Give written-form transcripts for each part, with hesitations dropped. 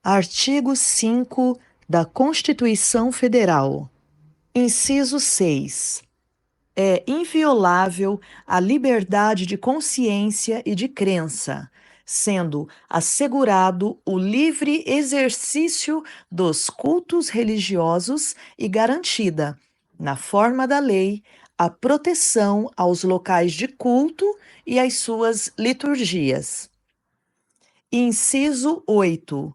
Artigo 5 da Constituição Federal. Inciso 6. É inviolável a liberdade de consciência e de crença, sendo assegurado o livre exercício dos cultos religiosos e garantida, na forma da lei, a proteção aos locais de culto e às suas liturgias. Inciso 8.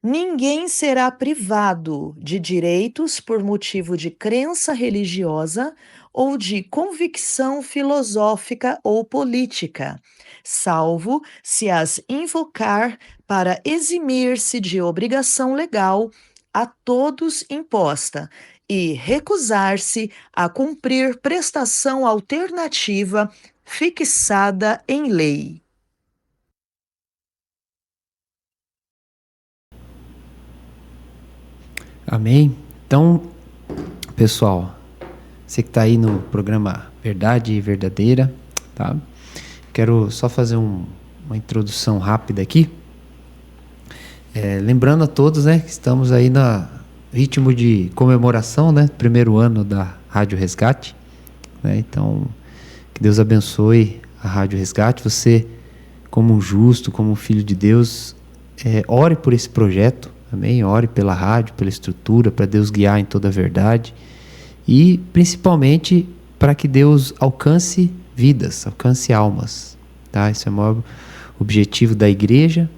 Ninguém será privado de direitos por motivo de crença religiosa ou de convicção filosófica ou política, salvo se as invocar para eximir-se de obrigação legal a todos imposta e recusar-se a cumprir prestação alternativa fixada em lei. Amém? Então, pessoal, você que está aí no programa Verdade Verdadeira, tá? Quero só fazer uma introdução rápida aqui. Lembrando a todos, né, que estamos aí no ritmo de comemoração, né? Primeiro ano da Rádio Resgate, né? Então, que Deus abençoe a Rádio Resgate. Você, como um justo, como um filho de Deus, ore por esse projeto, amém? Ore pela rádio, pela estrutura, para Deus guiar em toda a verdade e, principalmente, para que Deus alcance vidas, alcance almas, tá? Esse é o maior objetivo da igreja,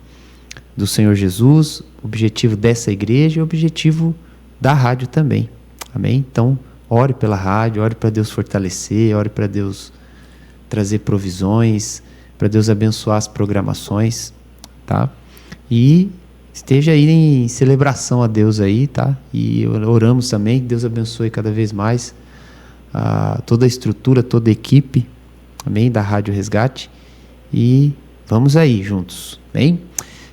do Senhor Jesus, objetivo dessa igreja e objetivo da rádio também, amém? Então, ore pela rádio, ore para Deus fortalecer, ore para Deus trazer provisões, para Deus abençoar as programações, tá? E esteja aí em celebração a Deus aí, tá? E oramos também que Deus abençoe cada vez mais toda a estrutura, toda a equipe, amém? Da Rádio Resgate. E vamos aí juntos, bem?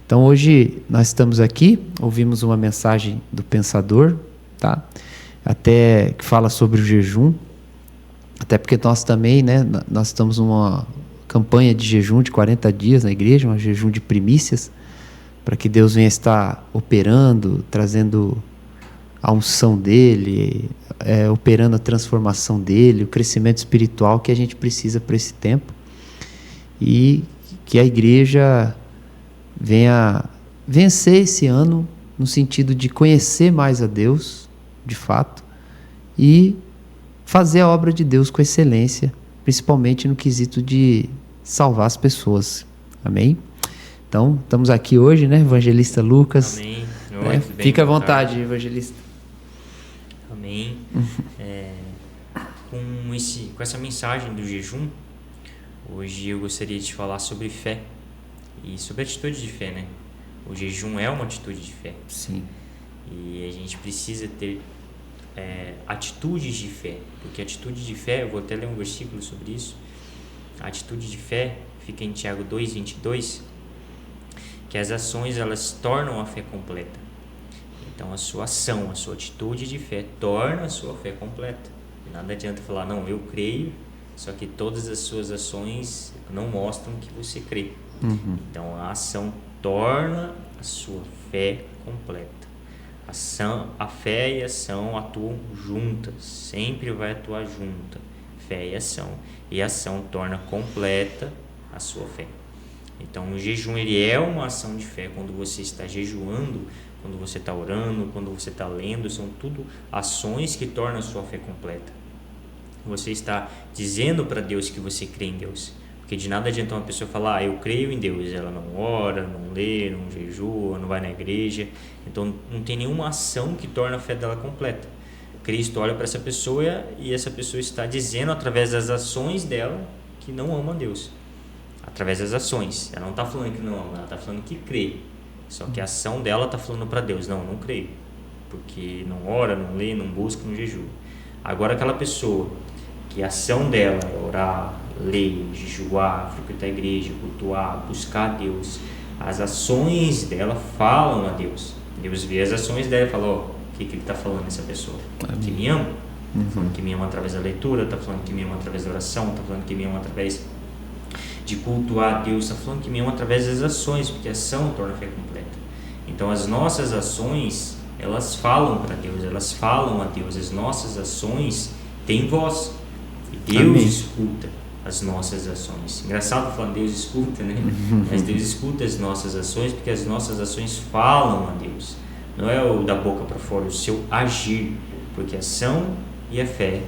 Então hoje nós estamos aqui, ouvimos uma mensagem do Pensador, tá? Até que fala sobre o jejum, até porque nós também, né? Nós estamos numa campanha de jejum de 40 dias na igreja, um jejum de primícias, para que Deus venha estar operando, trazendo a unção dele, operando a transformação dele, o crescimento espiritual que a gente precisa para esse tempo, e que a igreja venha vencer esse ano no sentido de conhecer mais a Deus, de fato, e fazer a obra de Deus com excelência, principalmente no quesito de salvar as pessoas. Amém? Então, estamos aqui hoje, né, Evangelista Lucas? Amém. Né? Fica à vontade, Evangelista. Amém. Com essa mensagem do jejum, hoje eu gostaria de falar sobre fé e sobre atitude de fé, né? O jejum é uma atitude de fé. Sim. E a gente precisa ter atitudes de fé, porque atitude de fé, eu vou até ler um versículo sobre isso. A atitude de fé fica em Tiago 2:22, que as ações elas tornam a fé completa. Então a sua ação, a sua atitude de fé torna a sua fé completa. E nada adianta falar, não, eu creio, só que todas as suas ações não mostram que você crê. Então a ação torna a sua fé completa. A fé e a ação atuam juntas, sempre vai atuar junta, fé e ação. E a ação torna completa a sua fé. Então o jejum ele é uma ação de fé. Quando você está jejuando, quando você está orando, quando você está lendo, são tudo ações que tornam a sua fé completa. Você está dizendo para Deus que você crê em Deus. Porque de nada adianta uma pessoa falar, eu creio em Deus, ela não ora, não lê, não jejua, não vai na igreja. Então não tem nenhuma ação que torna a fé dela completa. Cristo olha para essa pessoa e essa pessoa está dizendo através das ações dela que não ama a Deus. Através das ações. Ela não está falando que não ama, ela está falando que crê. Só que a ação dela está falando para Deus, não creio. Porque não ora, não lê, não busca, não jejua. Agora aquela pessoa que a ação dela é orar, ler, jejuar, frequentar a igreja, cultuar, buscar a Deus, as ações dela falam a Deus. Deus vê as ações dela e fala, o que ele está falando essa pessoa? Que me ama? Está falando que me ama através da leitura, está falando que me ama através da oração, está falando que me ama através de cultuar a Deus, está falando que me ama através das ações, porque a ação torna a fé completa. Então Então as nossas ações, elas falam para Deus, elas falam a Deus. As nossas ações têm voz. E Deus Amém. escuta as nossas ações. Engraçado falar Deus escuta, né? Mas Deus escuta as nossas ações, porque as nossas ações falam a Deus. Não é o da boca para fora, o seu agir. Porque a ação e a fé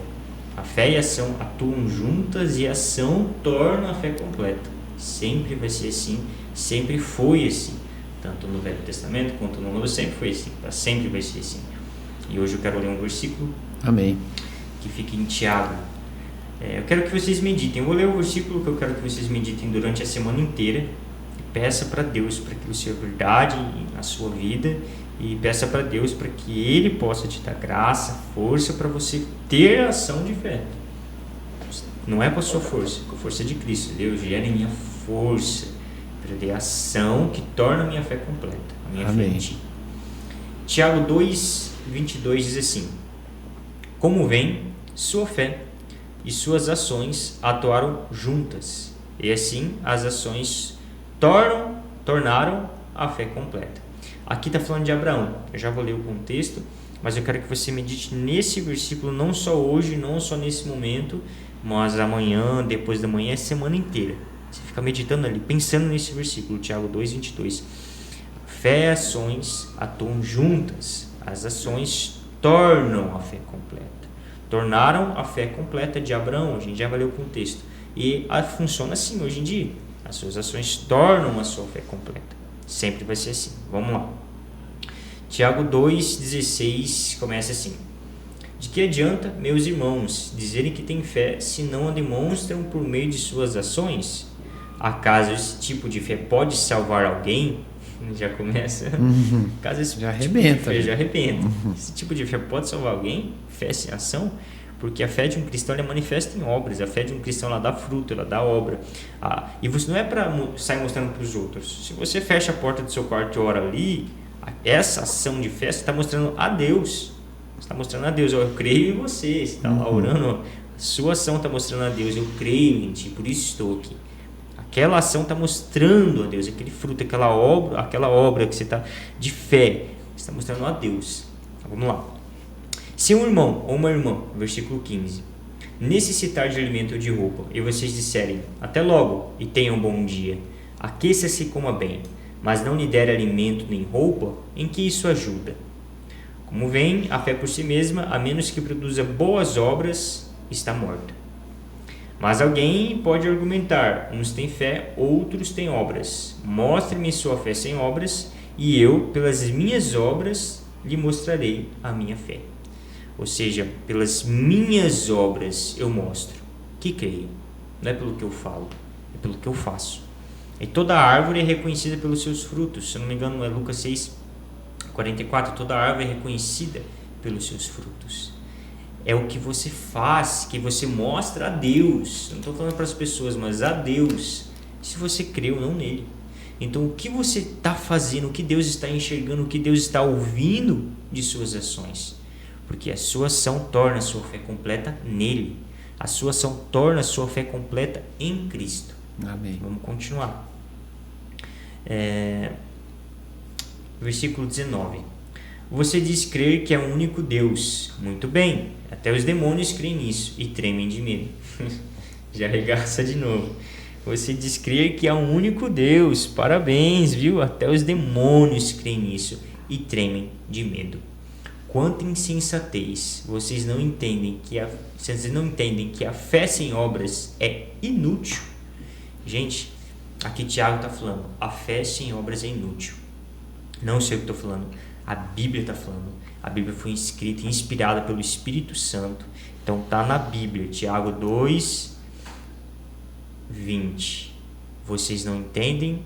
e a ação atuam juntas, e a ação torna a fé completa. Sempre vai ser assim, sempre foi assim. Tanto no Velho Testamento quanto no Novo, sempre foi assim, sempre vai ser assim. E hoje eu quero ler um versículo Amém. que fica em Tiago. Eu quero que vocês meditem. Eu vou ler o versículo que eu quero que vocês meditem durante a semana inteira. E peça para Deus para que isso seja verdade na sua vida. E peça para Deus para que Ele possa te dar graça, força para você ter a ação de fé. Não é com a sua força, com a força de Cristo. Deus gera em minha força para ter a ação que torna a minha fé completa. A minha Amém. fé em ti. Tiago 2:22 diz assim: como vem, sua fé e suas ações atuaram juntas, e assim as ações tornaram a fé completa. Aqui está falando de Abraão. Eu já vou ler o contexto, mas eu quero que você medite nesse versículo, não só hoje, não só nesse momento, mas amanhã, depois da manhã, a semana inteira. Você fica meditando ali, pensando nesse versículo, Tiago 2:22. Fé e ações atuam juntas, as ações tornam a fé completa. Tornaram a fé completa de Abraão. A gente já vai ler o contexto. E funciona assim hoje em dia. As suas ações tornam a sua fé completa. Sempre vai ser assim. Vamos lá. Tiago 2:16 começa assim: de que adianta, meus irmãos, dizerem que têm fé se não a demonstram por meio de suas ações? Acaso esse tipo de fé pode salvar alguém? Já começa. Caso esse Já tipo arrebenta, de fé né? já arrebenta. Esse tipo de fé pode salvar alguém? Fé sem ação? Porque a fé de um cristão ela é manifesta em obras. A fé de um cristão ela dá fruto, ela dá obra. E você não é para sair mostrando para os outros. Se você fecha a porta do seu quarto e ora ali, essa ação de fé você está mostrando a Deus. Você está mostrando a Deus: eu creio em você. Você está lá orando, a sua ação está mostrando a Deus: eu creio em ti, por isso estou aqui. Aquela ação está mostrando a Deus, aquele fruto, aquela obra que você está de fé, você está mostrando a Deus. Então, vamos lá. Se um irmão ou uma irmã, versículo 15, necessitar de alimento ou de roupa, e vocês disserem: até logo, e tenham um bom dia, aqueça-se e coma bem, mas não lhe der alimento nem roupa, em que isso ajuda? Como vem, a fé por si mesma, a menos que produza boas obras, está morta. Mas alguém pode argumentar: uns têm fé, outros têm obras. Mostre-me sua fé sem obras, e eu, pelas minhas obras, lhe mostrarei a minha fé. Ou seja, pelas minhas obras eu mostro que creio. Não é pelo que eu falo, é pelo que eu faço. E toda árvore é reconhecida pelos seus frutos. Se eu não me engano, é Lucas 6:44. Toda árvore é reconhecida pelos seus frutos. É o que você faz, que você mostra a Deus. Eu não estou falando para as pessoas, mas a Deus. Se você crê ou não nele. Então, o que você está fazendo, o que Deus está enxergando, o que Deus está ouvindo de suas ações? Porque a sua ação torna a sua fé completa nele. A sua ação torna a sua fé completa em Cristo. Amém. Vamos continuar. Versículo 19. Você diz crer que é um único Deus. Muito bem. Até os demônios creem nisso e tremem de medo. Já arregaça de novo. Você diz crer que há um único Deus. Parabéns, viu? Até os demônios creem nisso e tremem de medo. Quanta insensatez! Vocês não entendem que a fé sem obras é inútil. Gente, aqui Tiago está falando: a fé sem obras é inútil. Não sei o que estou falando. A Bíblia está falando. A Bíblia foi escrita e inspirada pelo Espírito Santo. Então está na Bíblia. Tiago 2:20. Vocês não entendem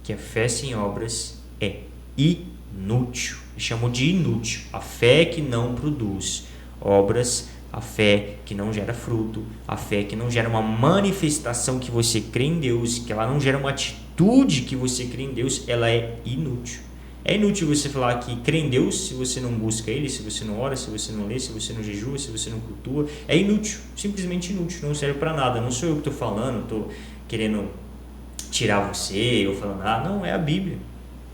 que a fé sem obras é inútil. Ele chamou de inútil. A fé que não produz obras, a fé que não gera fruto, a fé que não gera uma manifestação que você crê em Deus, que ela não gera uma atitude que você crê em Deus, ela é inútil. É inútil você falar que crê em Deus se você não busca Ele, se você não ora, se você não lê, se você não jejua, se você não cultua. É inútil, simplesmente inútil, não serve para nada. Não sou eu que estou falando, estou querendo tirar você ou falando, não, é a Bíblia.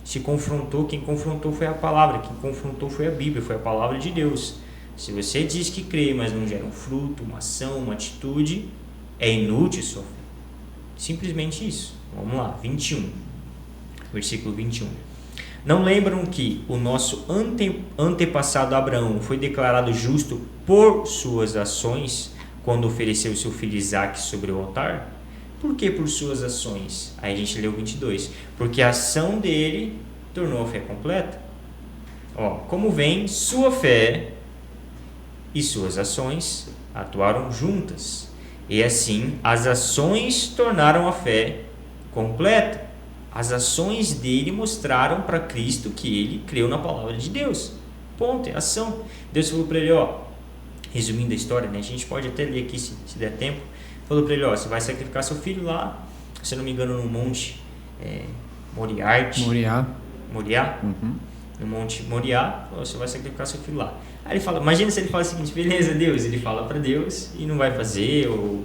se confrontou, quem confrontou foi a palavra, quem confrontou foi a Bíblia, foi a palavra de Deus. Se você diz que crê, mas não gera um fruto, uma ação, uma atitude, é inútil sua fé. Simplesmente isso. Vamos lá, 21. Versículo 21. Não lembram que o nosso antepassado Abraão foi declarado justo por suas ações quando ofereceu seu filho Isaque sobre o altar? Por que por suas ações? Aí a gente leu 22. Porque a ação dele tornou a fé completa. Como vem, sua fé e suas ações atuaram juntas. E assim, as ações tornaram a fé completa. As ações dele mostraram para Cristo que ele creu na palavra de Deus. Ponto, é ação. Deus falou para ele, resumindo a história, né? A gente pode até ler aqui se der tempo. Falou para ele, você vai sacrificar seu filho lá, se eu não me engano, no monte Moriá. No monte Moriá, você vai sacrificar seu filho lá. Aí ele fala, imagina se ele fala o seguinte, beleza, Deus, ele fala para Deus e não vai fazer, ou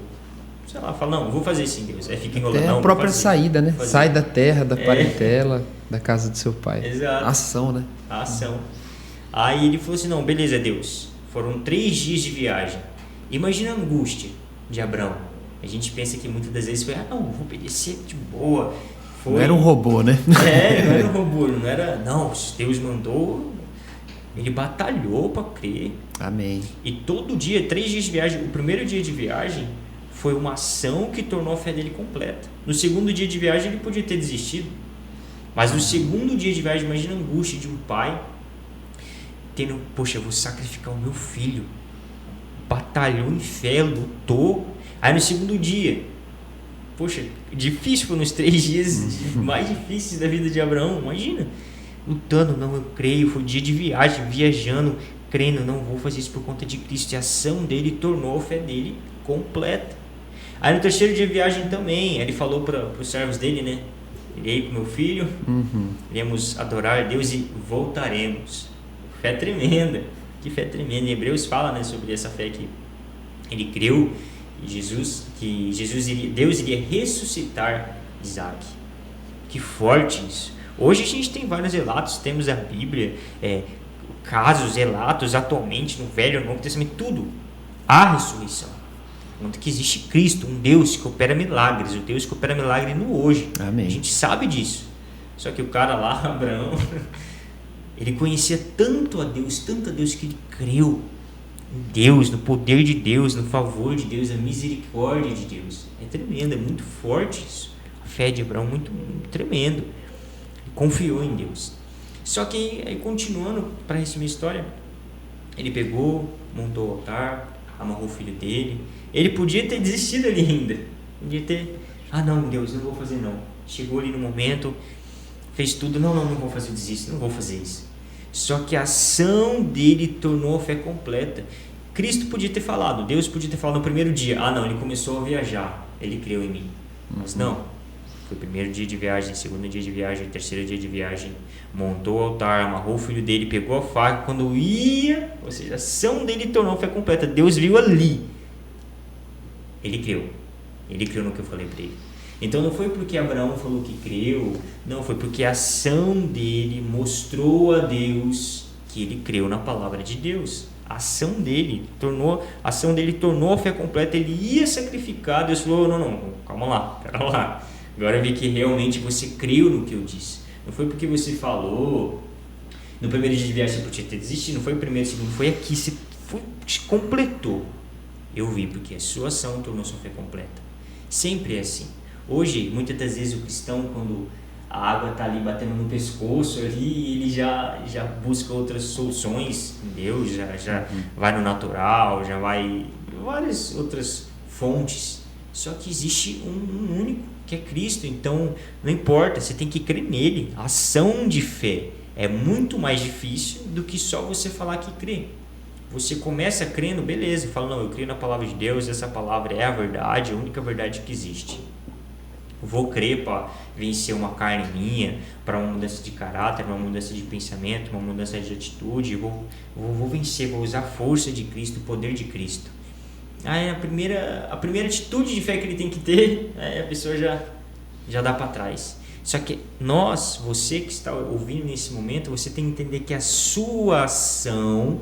sei lá, fala, não, vou fazer sim, Deus. Aí fica enrolando. É a própria saída, né? Sai da terra, da parentela, da casa do seu pai. Exato. Ação, né? A ação. Aí ele falou assim, não, beleza, Deus, foram 3 dias de viagem. Imagina a angústia de Abraão. A gente pensa que muitas das vezes foi, não, vou obedecer de boa. Não era um robô, né? Não era um robô, não era, não, se Deus mandou, ele batalhou para crer. Amém. E todo dia, 3 dias de viagem, o primeiro dia de viagem foi uma ação que tornou a fé dele completa. No segundo dia de viagem ele podia ter desistido, mas no segundo dia de viagem, imagina a angústia de um pai tendo, poxa, eu vou sacrificar o meu filho, batalhou em fé, lutou. Aí no segundo dia, poxa, difícil, foi nos 3 dias mais difíceis da vida de Abraão, imagina, lutando, não, eu creio, foi dia de viagem, viajando, crendo, não vou fazer isso por conta de Cristo, e a ação dele tornou a fé dele completa. Aí no terceiro dia de viagem também, ele falou para os servos dele, né, irei com meu filho, iremos adorar a Deus e voltaremos. Fé tremenda, que fé tremenda. Em Hebreus fala, né, sobre essa fé que ele creu que Deus iria ressuscitar Isaque. Que forte isso. Hoje a gente tem vários relatos, temos a Bíblia, casos, relatos atualmente no Velho e no Novo Testamento, tudo. Há ressurreição. Conta que existe Cristo, um Deus que opera milagres, o Deus que opera milagre no hoje. Amém. A gente sabe disso. Só que o cara lá, Abraão, ele conhecia tanto a Deus que ele creu em Deus, no poder de Deus, no favor de Deus, a misericórdia de Deus. É tremendo, é muito forte isso. A fé de Abraão é muito tremendo. Ele confiou em Deus. Só que, aí continuando, para resumir a história, ele pegou, montou o altar, amarrou o filho dele. Ele podia ter desistido ali ainda. Podia ter, não, Deus, não vou fazer não. Chegou ali no momento, fez tudo, não vou fazer, desisto, não vou fazer isso. Só que a ação dele tornou a fé completa. Cristo podia ter falado, Deus podia ter falado no primeiro dia, não, ele começou a viajar, ele creu em mim. Mas não, foi o primeiro dia de viagem, segundo dia de viagem, terceiro dia de viagem, montou o altar, amarrou o filho dele, pegou a faca, quando ia, ou seja, a ação dele tornou a fé completa. Deus viu ali, ele creu no que eu falei para ele. Então não foi porque Abraão falou que creu, não, foi porque a ação dele mostrou a Deus que ele creu na palavra de Deus. A ação dele tornou a fé completa. Ele ia sacrificar, Deus falou, não, calma lá, pera lá, agora eu vi que realmente você creu no que eu disse. Não foi porque você falou no primeiro dia de viagem você podia ter desistido, não foi o primeiro, segundo, foi aqui, você completou. Eu vi porque a sua ação tornou sua fé completa. Sempre é assim. Hoje, muitas das vezes o cristão, quando a água está ali batendo no pescoço, ali, ele já busca outras soluções em Deus, já vai no natural, já vai em várias outras fontes. Só que existe um único, que é Cristo. Então, não importa, você tem que crer nele. A ação de fé é muito mais difícil do que só você falar que crê. Você começa crendo, beleza, fala, não, eu creio na palavra de Deus, essa palavra é a verdade, a única verdade que existe. Vou crer para vencer uma carne minha, para uma mudança de caráter, uma mudança de pensamento, uma mudança de atitude. Vou vencer, vou usar a força de Cristo, o poder de Cristo. Aí a primeira atitude de fé que ele tem que ter, a pessoa já dá para trás. Só que você que está ouvindo nesse momento, você tem que entender que a sua ação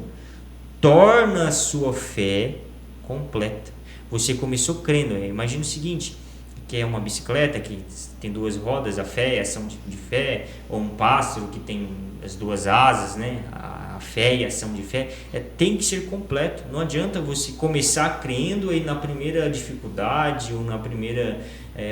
torna a sua fé completa. Você começou crendo. Imagina o seguinte, que é uma bicicleta que tem 2 rodas, a fé é a ação de fé, ou um pássaro que tem as 2 asas, né? A fé e a ação de fé, tem que ser completo. Não adianta você começar crendo e na primeira dificuldade ou na primeira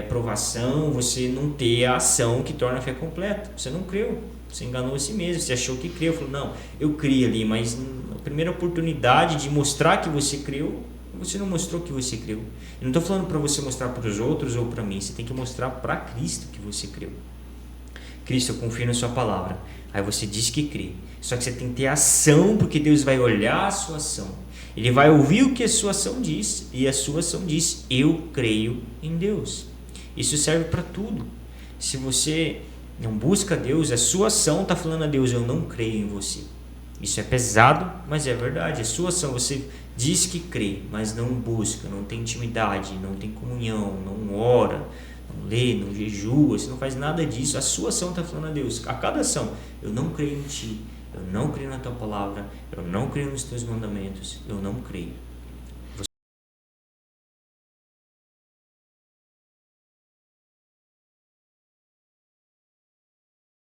provação você não ter a ação que torna a fé completa. Você não creu, você enganou a si mesmo, você achou que creu, falou, não, eu criei ali, mas na primeira oportunidade de mostrar que você creu, você não mostrou que você creu. Eu não estou falando para você mostrar para os outros ou para mim, você tem que mostrar para Cristo que você creu. Cristo, eu confio na sua palavra. Aí você diz que crê. Só que você tem que ter ação, porque Deus vai olhar a sua ação. Ele vai ouvir o que a sua ação diz, e a sua ação diz, eu creio em Deus. Isso serve para tudo. Se você não busca Deus, a sua ação está falando a Deus, eu não creio em você. Isso é pesado, mas é verdade. A sua ação, você diz que crê, mas não busca, não tem intimidade, não tem comunhão, não ora, não lê, não jejua, você não faz nada disso. A sua ação está falando a Deus, a cada ação, eu não creio em ti, eu não creio na tua palavra, eu não creio nos teus mandamentos, eu não creio.